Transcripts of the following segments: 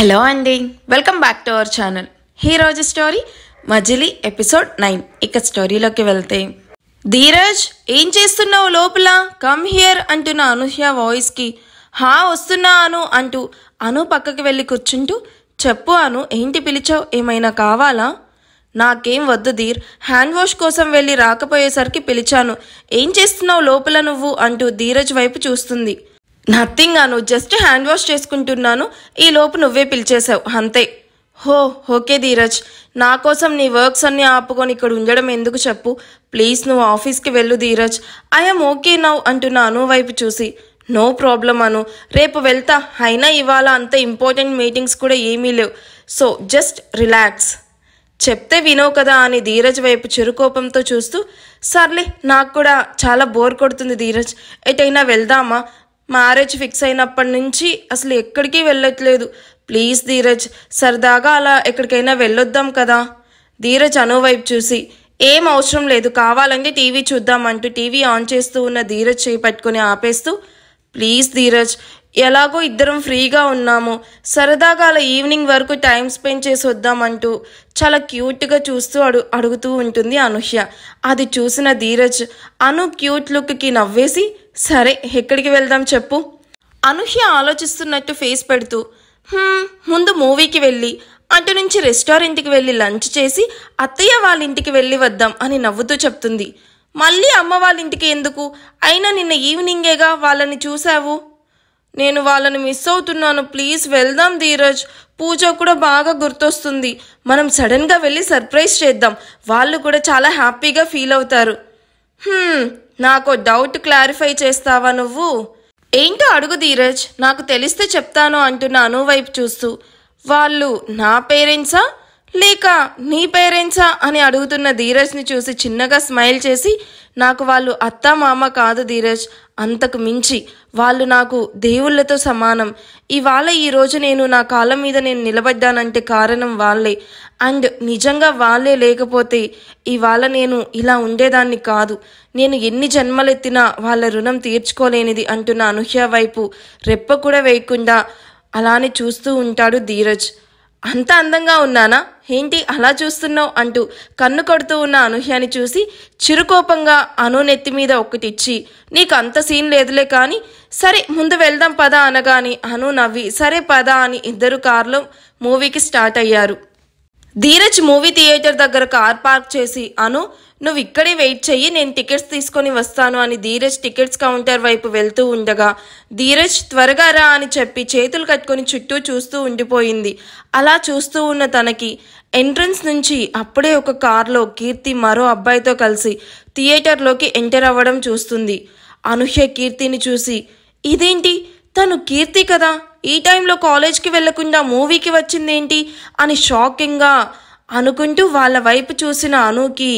Hello అండి, welcome back to our channel. ఈరోజు story మజిలీ episode 9. ఇక స్టోరీలోకి వెళ్తే, ధీరజ్ ఏం చేస్తున్నావు లోపల, కమ్ హియర్ అంటున్న అనూహ్య వాయిస్కి హా వస్తున్నా అను అంటూ అను పక్కకి వెళ్ళి కూర్చుంటూ, చెప్పు అను, ఏంటి పిలిచావు, ఏమైనా కావాలా? నాకేం వద్దు ధీర్, హ్యాండ్ వాష్ కోసం వెళ్ళి రాకపోయేసరికి పిలిచాను. ఏం చేస్తున్నావు లోపల నువ్వు అంటూ ధీరజ్ వైపు చూస్తుంది. నథింగ్ అను, జస్ట్ హ్యాండ్ వాష్ చేసుకుంటున్నాను, ఈ లోపు నువ్వే పిలిచేశావు అంతే. హో ఓకే ధీరజ్, నా కోసం నీ వర్క్స్ అన్నీ ఆపుకొని ఇక్కడ ఉండడం ఎందుకు చెప్పు, ప్లీజ్ నువ్వు ఆఫీస్కి వెళ్ళు ధీరజ్, ఐఎమ్ ఓకే నౌ అంటున్న అను వైపు చూసి, నో ప్రాబ్లం అను, రేపు వెళ్తా, అయినా ఇవాళ అంత ఇంపార్టెంట్ మీటింగ్స్ కూడా ఏమీ లేవు, సో జస్ట్ రిలాక్స్. చెప్తే వినవు కదా అని ధీరజ్ వైపు చిరుకోపంతో చూస్తూ, సర్లే నాకు కూడా చాలా బోర్ కొడుతుంది ధీరజ్, ఎటైనా వెళ్దామా, మ్యారేజ్ ఫిక్స్ అయినప్పటి నుంచి అసలు ఎక్కడికి వెళ్ళట్లేదు, ప్లీజ్ ధీరజ్ సరదాగా అలా ఎక్కడికైనా వెళ్ళొద్దాం కదా. ధీరజ్ అను వైపు చూసి, ఏం అవసరం లేదు, కావాలంటే టీవీ చూద్దామంటూ టీవీ ఆన్ చేస్తూ ఉన్న ధీరజ్ చేయి పట్టుకొని ఆపేస్తూ, ప్లీజ్ ధీరజ్ ఎలాగో ఇద్దరం ఫ్రీగా ఉన్నాము, సరదాగా అలా ఈవినింగ్ వరకు టైం స్పెండ్ చేసి వద్దామంటూ చాలా క్యూట్గా చూస్తూ అడుగుతూ ఉంటుంది అనూహ్య. అది చూసిన ధీరజ్ అను క్యూట్ లుక్కి నవ్వేసి, సరే ఎక్కడికి వెళ్దాం చెప్పు. అనూహ్య ఆలోచిస్తున్నట్టు ఫేస్ పెడుతూ, ముందు మూవీకి వెళ్ళి అటు నుంచి రెస్టారెంట్కి వెళ్ళి లంచ్ చేసి అత్తయ్య వాళ్ళ ఇంటికి వెళ్ళి వద్దాం అని నవ్వుతూ చెప్తుంది. మళ్ళీ అమ్మ వాళ్ళ ఇంటికి ఎందుకు, అయినా నిన్న ఈవినింగేగా వాళ్ళని చూసావు, నేను వాళ్ళని మిస్ అవుతున్నాను, ప్లీజ్ వెళ్దాం ధీరజ్, పూజ కూడా బాగా గుర్తొస్తుంది, మనం సడన్గా వెళ్ళి సర్ప్రైజ్ చేద్దాం, వాళ్ళు కూడా చాలా హ్యాపీగా ఫీల్ అవుతారు. నాకు డౌట్ క్లారిఫై చేస్తావా నువ్వు, ఏంటో అడుగు ధీరజ్, నాకు తెలిస్తే చెప్తాను అంటున్న అను వైపు చూస్తూ, వాళ్ళు నా పేరెంట్సా లేక నీ పేరెంట్సా అని అడుగుతున్న ధీరజ్ని చూసి చిన్నగా స్మైల్ చేసి, నాకు వాళ్ళు అత్త మామ కాదు ధీరజ్, అంతకు మించి వాళ్ళు నాకు దేవుళ్ళతో సమానం, ఇవాళ ఈరోజు నేను నా కాళ్ళ మీద నేను నిలబడ్డానంటే కారణం వాళ్ళే, అండ్ నిజంగా వాళ్ళే లేకపోతే ఇవాళ నేను ఇలా ఉండేదాన్ని కాదు, నేను ఎన్ని జన్మలెత్తినా వాళ్ళ రుణం తీర్చుకోలేనిది అంటున్న అనూహ్య వైపు రెప్ప కూడా వేయకుండా అలానే చూస్తూ ఉంటాడు ధీరజ్. అంత అందంగా ఉన్నానా ఏంటి అలా చూస్తున్నావు అంటూ కన్ను కొడుతూ ఉన్న అనూహ్యని చూసి చిరుకోపంగా అను నెత్తి మీద ఒకటిచ్చి, నీకు అంత సీన్ లేదులే కానీ సరే ముందు వెళ్దాం పద అనగాని అను నవ్వి సరే పద అని ఇద్దరు కార్లో మూవీకి స్టార్ట్ అయ్యారు. ధీరజ్ మూవీ థియేటర్ దగ్గర కార్ పార్క్ చేసి, అను నువ్వు ఇక్కడే వెయిట్ చెయ్యి, నేను టికెట్స్ తీసుకొని వస్తాను అని ధీరజ్ టికెట్స్ కౌంటర్ వైపు వెళ్తూ ఉండగా, ధీరజ్ త్వరగా రా అని చెప్పి చేతులు కట్టుకొని చుట్టూ చూస్తూ ఉండిపోయింది. అలా చూస్తూ ఉన్న తనకి ఎంట్రన్స్ నుంచి అప్పుడే ఒక కార్లో కీర్తి మరో అబ్బాయితో కలిసి థియేటర్లోకి ఎంటర్ అవ్వడం చూస్తుంది. అనూహ్య కీర్తిని చూసి, ఇదేంటి తను కీర్తి కదా, ఈ టైంలో కాలేజ్కి వెళ్లకుండా మూవీకి వచ్చిందేంటి అని షాకింగ్గా అనుకుంటూ వాళ్ళ వైపు చూసిన అనుకి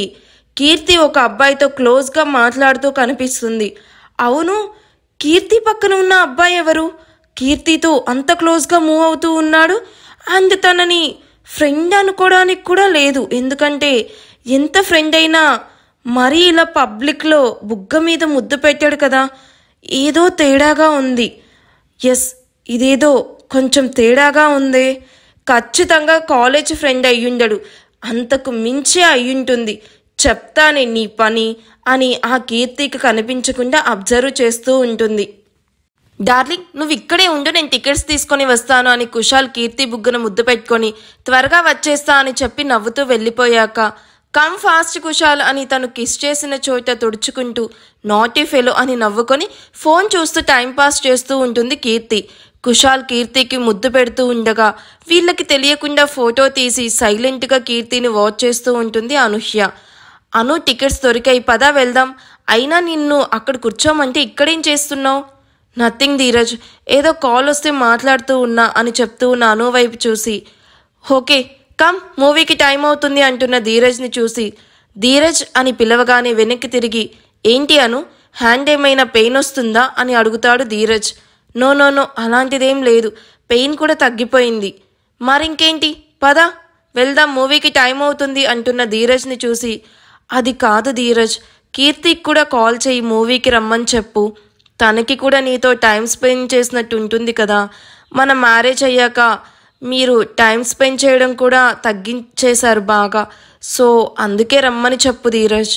కీర్తి ఒక అబ్బాయితో క్లోజ్గా మాట్లాడుతూ కనిపిస్తుంది. అవును, కీర్తి పక్కన ఉన్న అబ్బాయి ఎవరు, కీర్తితో అంత క్లోజ్గా మూవ్ అవుతూ ఉన్నాడు, అండ్ తనని ఫ్రెండ్ అనుకోవడానికి కూడా లేదు, ఎందుకంటే ఎంత ఫ్రెండ్ అయినా మరీ ఇలా పబ్లిక్లో బుగ్గ మీద ముద్దు పెట్టాడు కదా, ఏదో తేడాగా ఉంది. ఎస్, ఇదేదో కొంచెం తేడాగా ఉందే, ఖచ్చితంగా కాలేజ్ ఫ్రెండ్ అయ్యుండడు, అంతకు మించే అయ్యుంటుంది, చెప్తానే నీ పని అని ఆ కీర్తికి కనిపించకుండా అబ్జర్వ్ చేస్తూ ఉంటుంది. డార్లింగ్ నువ్వు ఇక్కడే ఉండు, నేను టికెట్స్ తీసుకొని వస్తాను అని కుశాల్ కీర్తి బుగ్గను ముద్దు పెట్టుకొని త్వరగా వచ్చేస్తా అని చెప్పి నవ్వుతూ వెళ్ళిపోయాక, కమ్ ఫాస్ట్ కుశాల్ అని తను కిస్ చేసిన చోట తుడుచుకుంటూ నాటీ ఫెలో అని నవ్వుకొని ఫోన్ చూస్తూ టైంపాస్ చేస్తూ ఉంటుంది కీర్తి. కుశాల్ కీర్తికి ముద్దు పెడుతూ ఉండగా వీళ్ళకి తెలియకుండా ఫోటో తీసి సైలెంట్గా కీర్తిని వాచ్ చేస్తూ ఉంటుంది అనూహ్య. అను టికెట్స్ దొరికాయి పదా వెళ్దాం, అయినా నిన్ను అక్కడ కూర్చోమంటే ఇక్కడేం చేస్తున్నావు. నథింగ్ ధీరజ్, ఏదో కాల్ వస్తే మాట్లాడుతూ ఉన్నా అని చెప్తూ ఉన్న అను వైపు చూసి, ఓకే కమ్ మూవీకి టైం అవుతుంది అంటున్న ధీరజ్ని చూసి ధీరజ్ అని పిలవగానే వెనక్కి తిరిగి, ఏంటి అను హ్యాండ్ ఏమైనా పెయిన్ వస్తుందా అని అడుగుతాడు ధీరజ్. నో నో నో అలాంటిదేం లేదు, పెయిన్ కూడా తగ్గిపోయింది. మరింకేంటి పద వెళ్దాం మూవీకి టైం అవుతుంది అంటున్న ధీరజ్ని చూసి, అది కాదు ధీరజ్, కీర్తికి కూడా కాల్ చేయి మూవీకి రమ్మని చెప్పు, తనకి కూడా నీతో టైం స్పెండ్ చేసినట్టు ఉంటుంది కదా, మన మ్యారేజ్ అయ్యాక మీరు టైం స్పెండ్ చేయడం కూడా తగ్గించేశారు బాగా. సో అందుకే రమ్మని చెప్పు ధీరజ్.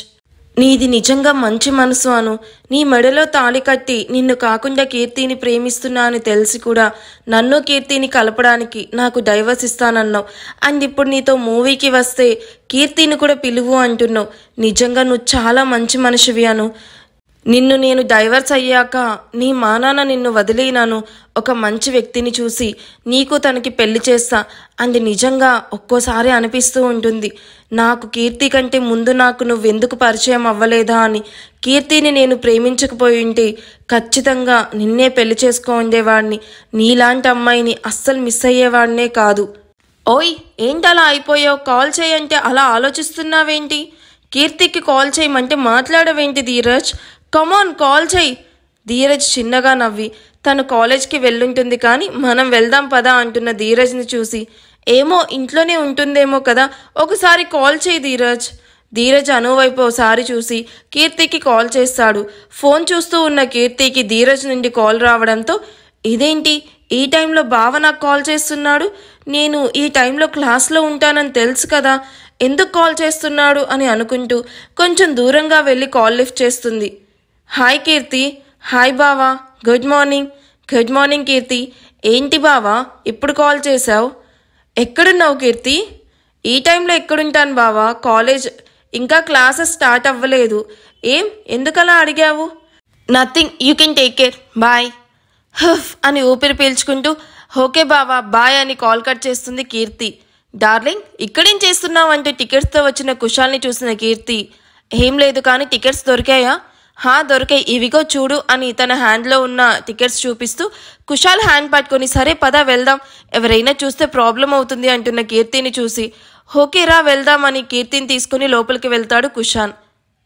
నీది నిజంగా మంచి మనసు అను. నీ మెడలో తాళి కట్టి నిన్ను కాకుండా కీర్తిని ప్రేమిస్తున్నా అని తెలిసి కూడా నన్ను కీర్తిని కలపడానికి నాకు డైవర్స్ ఇస్తానన్నావు. అండ్ ఇప్పుడు నీతో మూవీకి వస్తే కీర్తిని కూడా పిలువు అంటున్నావు. నిజంగా నువ్వు చాలా మంచి మనిషివి అను. నిన్ను నేను డైవర్స్ అయ్యాక నీ మానాన నిన్ను వదిలేనాను. ఒక మంచి వ్యక్తిని చూసి నీకు తనకి పెళ్లి చేస్తా. అండ్ నిజంగా ఒక్కోసారి అనిపిస్తూ ఉంటుంది, నాకు కీర్తి కంటే ముందు నాకు నువ్వెందుకు పరిచయం అవ్వలేదా అని. కీర్తిని నేను ప్రేమించకపోయి ఉంటే ఖచ్చితంగా నిన్నే పెళ్లి చేసుకో ఉండేవాడిని. నీలాంటి అమ్మాయిని అస్సలు మిస్ అయ్యేవాడినే కాదు. ఓయ్ ఏంటలా అయిపోయావు? కాల్ చేయంటే అలా ఆలోచిస్తున్నావేంటి? కీర్తికి కాల్ చేయమంటే మాట్లాడవేంటి ధీరజ్? కమాన్ కాల్ చేయి. ధీరజ్ చిన్నగా నవ్వి తను కాలేజ్కి వెళ్ళుంటుంది కానీ మనం వెళ్దాం పదా అంటున్న ధీరజ్ని చూసి, ఏమో ఇంట్లోనే ఉంటుందేమో కదా, ఒకసారి కాల్ చేయి ధీరజ్. ధీరజ్ అను వైపు ఒకసారి చూసి కీర్తికి కాల్ చేస్తాడు. ఫోన్ చూస్తూ ఉన్న కీర్తికి ధీరజ్ నుండి కాల్ రావడంతో, ఇదేంటి ఈ టైంలో బావ నాకు కాల్ చేస్తున్నాడు, నేను ఈ టైంలో క్లాస్లో ఉంటానని తెలుసు కదా, ఎందుకు కాల్ చేస్తున్నాడు అని అనుకుంటూ కొంచెం దూరంగా వెళ్ళి కాల్ లిఫ్ట్ చేస్తుంది. హాయ్ కీర్తి. హాయ్ బావా. Good morning. గుడ్ మార్నింగ్ కీర్తి. ఏంటి బావా ఇప్పుడు కాల్ చేశావు? ఎక్కడున్నావు కీర్తి? ఈ టైంలో ఎక్కడుంటాను బావా, కాలేజ్ ఇంకా క్లాసెస్ స్టార్ట్ అవ్వలేదు. ఏం ఎందుకలా అడిగావు? Nothing, you can take care, bye. హఫ్ అని ఊపిరి పీల్చుకుంటూ ఓకే బావా బాయ్ అని కాల్ కట్ చేస్తుంది కీర్తి. డార్లింగ్ ఇక్కడేం చేస్తున్నావు అంటూ టికెట్స్తో వచ్చిన కుషాల్ని చూసిన కీర్తి, ఏం లేదు కానీ టికెట్స్ దొరికాయా? దొరికాయి, ఇవిగో చూడు అని తన హ్యాండ్లో ఉన్న టికెట్స్ చూపిస్తూ కుషాల్ హ్యాండ్ పట్టుకొని సరే పదా వెళ్దాం, ఎవరైనా చూస్తే ప్రాబ్లం అవుతుంది అంటున్న కీర్తిని చూసి ఓకే రా వెళ్దాం అని కీర్తిని తీసుకుని లోపలికి వెళ్తాడు కుషాన్.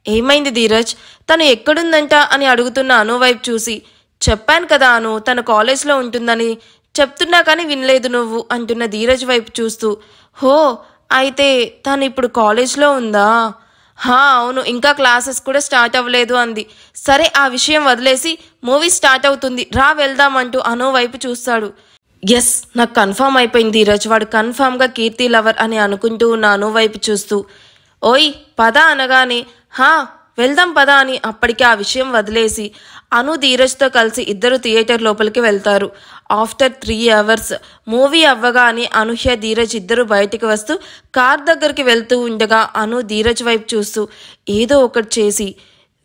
ఏమైంది ధీరజ్, తను ఎక్కడుందంట అని అడుగుతున్న అను వైపు చూసి, చెప్పాను కదా అను తను కాలేజ్లో ఉంటుందని, చెప్తున్నా కానీ వినలేదు నువ్వు అంటున్న ధీరజ్ వైపు చూస్తూ, హో అయితే తను ఇప్పుడు కాలేజ్లో ఉందా? అవును, ఇంకా క్లాసెస్ కూడా స్టార్ట్ అవ్వలేదు అంది. సరే ఆ విషయం వదిలేసి మూవీ స్టార్ట్ అవుతుంది రా వెళ్దాం అంటూ అను వైపు చూస్తాడు. ఎస్ నాకు కన్ఫామ్ అయిపోయింది ధీరజ్, వాడు కన్ఫామ్గా కీర్తి లవర్ అని అనుకుంటూ ఉన్న అను వైపు చూస్తూ, ఓయ్ పద అనగానే వెళ్దాం పదా అని అప్పటికి ఆ విషయం వదిలేసి అను ధీరజ్తో కలిసి ఇద్దరు థియేటర్ లోపలికి వెళ్తారు. ఆఫ్టర్ 3 hours మూవీ అవ్వగానే అనూహ్య ధీరజ్ ఇద్దరు బయటికి వస్తూ కార్ దగ్గరికి వెళ్తూ ఉండగా అను ధీరజ్ వైపు చూస్తూ ఏదో ఒకటి చేసి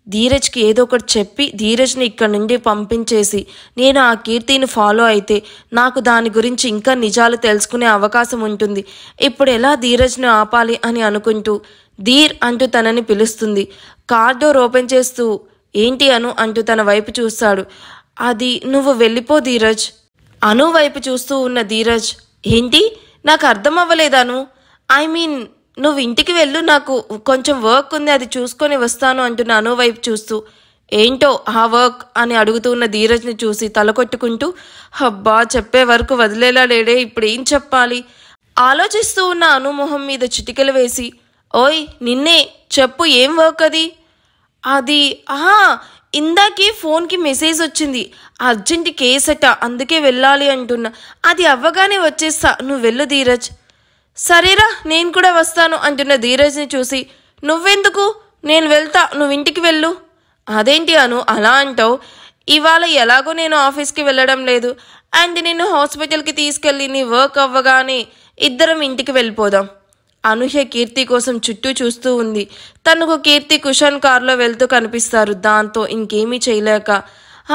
ధీరజ్కి ఏదో ఒకటి చెప్పి ధీరజ్ని ఇక్కడ నుండి పంపించేసి నేను ఆ కీర్తిని ఫాలో అయితే నాకు దాని గురించి ఇంకా నిజాలు తెలుసుకునే అవకాశం ఉంటుంది. ఇప్పుడు ఎలా ధీరజ్ను ఆపాలి అని అనుకుంటూ ధీర్ అంటూ తనని పిలుస్తుంది. కార్ డోర్ ఓపెన్ చేస్తూ ఏంటి అను అంటూ తన వైపు చూస్తాడు. అది నువ్వు వెళ్ళిపో ధీరజ్. అను వైపు చూస్తూ ఉన్న ధీరజ్, ఏంటి నాకు అర్థం అవ్వలేదాను, ఐ మీన్ నువ్వు ఇంటికి వెళ్ళు, నాకు కొంచెం వర్క్ ఉంది అది చూసుకొని వస్తాను అంటున్న అను వైపు చూస్తూ ఏంటో ఆ వర్క్ అని అడుగుతూ ఉన్న ధీరజ్ని చూసి తల కొట్టుకుంటూ అబ్బా చెప్పే వరకు వదిలేలా లేడే, ఇప్పుడు ఏం చెప్పాలి ఆలోచిస్తూ ఉన్న అను మొహం మీద చిటికెలు వేసి ఓయ్ నిన్నే చెప్పు ఏం వర్క్ అది? అది ఇందాకే ఫోన్కి మెసేజ్ వచ్చింది, అర్జెంట్ కేసట అందుకే వెళ్ళాలి అంటున్నా, అది అవ్వగానే వచ్చేస్తా, నువ్వు వెళ్ళు ధీరజ్. సరేరా నేను కూడా వస్తాను అంటున్న ధీరజ్ని చూసి నువ్వెందుకు, నేను వెళ్తా నువ్వు ఇంటికి వెళ్ళు. అదేంటి అను అలా అంటావు, ఇవాళ ఎలాగో నేను ఆఫీస్కి వెళ్ళడం లేదు అండ్ నేను హాస్పిటల్కి తీసుకెళ్ళి నీ వర్క్ అవ్వగానే ఇద్దరం ఇంటికి వెళ్ళిపోదాం. అనూహ్య కీర్తి కోసం చుట్టూ చూస్తూ ఉంది. తనకు కీర్తి కుషన్ కారులో వెళ్తూ కనిపిస్తారు. దాంతో ఇంకేమీ చేయలేక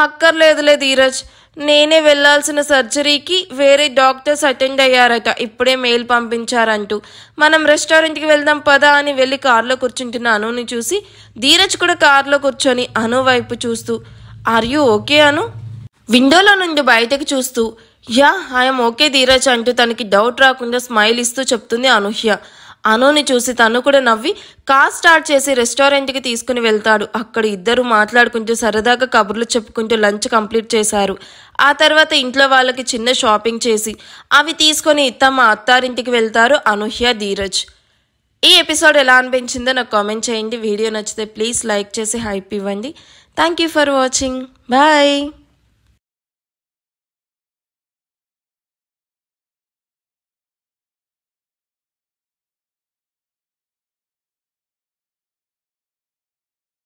అక్కర్లేదులే ధీరజ్, నేనే వెళ్లాల్సిన సర్జరీకి వేరే డాక్టర్స్ అటెండ్ అయ్యారట, ఇప్పుడే మెయిల్ పంపించారంటూ మనం రెస్టారెంట్కి వెళ్దాం పదా అని వెళ్ళి కారులో కూర్చుంటున్న అనుని చూసి ధీరజ్ కూడా కారులో కూర్చొని అను వైపు చూస్తూ ఆర్ యూ ఓకే అను? విండోలో నుండి బయటకు చూస్తూ యా ఐఎమ్ ఓకే ధీరజ్ అంటూ తనకి డౌట్ రాకుండా స్మైల్ ఇస్తూ చెప్తుంది అనూహ్య. అనుని చూసి తను కూడా నవ్వి కార్ స్టార్ట్ చేసి రెస్టారెంట్కి తీసుకుని వెళ్తాడు. అక్కడ ఇద్దరు మాట్లాడుకుంటూ సరదాగా కబుర్లు చెప్పుకుంటూ లంచ్ కంప్లీట్ చేశారు. ఆ తర్వాత ఇంట్లో వాళ్ళకి చిన్న షాపింగ్ చేసి అవి తీసుకొని తమ అత్తారింటికి వెళ్తారు అనూహ్య ధీరజ్. ఈ ఎపిసోడ్ ఎలా అనిపించిందో నాకు కామెంట్ చేయండి. వీడియో నచ్చితే ప్లీజ్ లైక్ చేసి హైప్ ఇవ్వండి. Thank you for watching. Bye.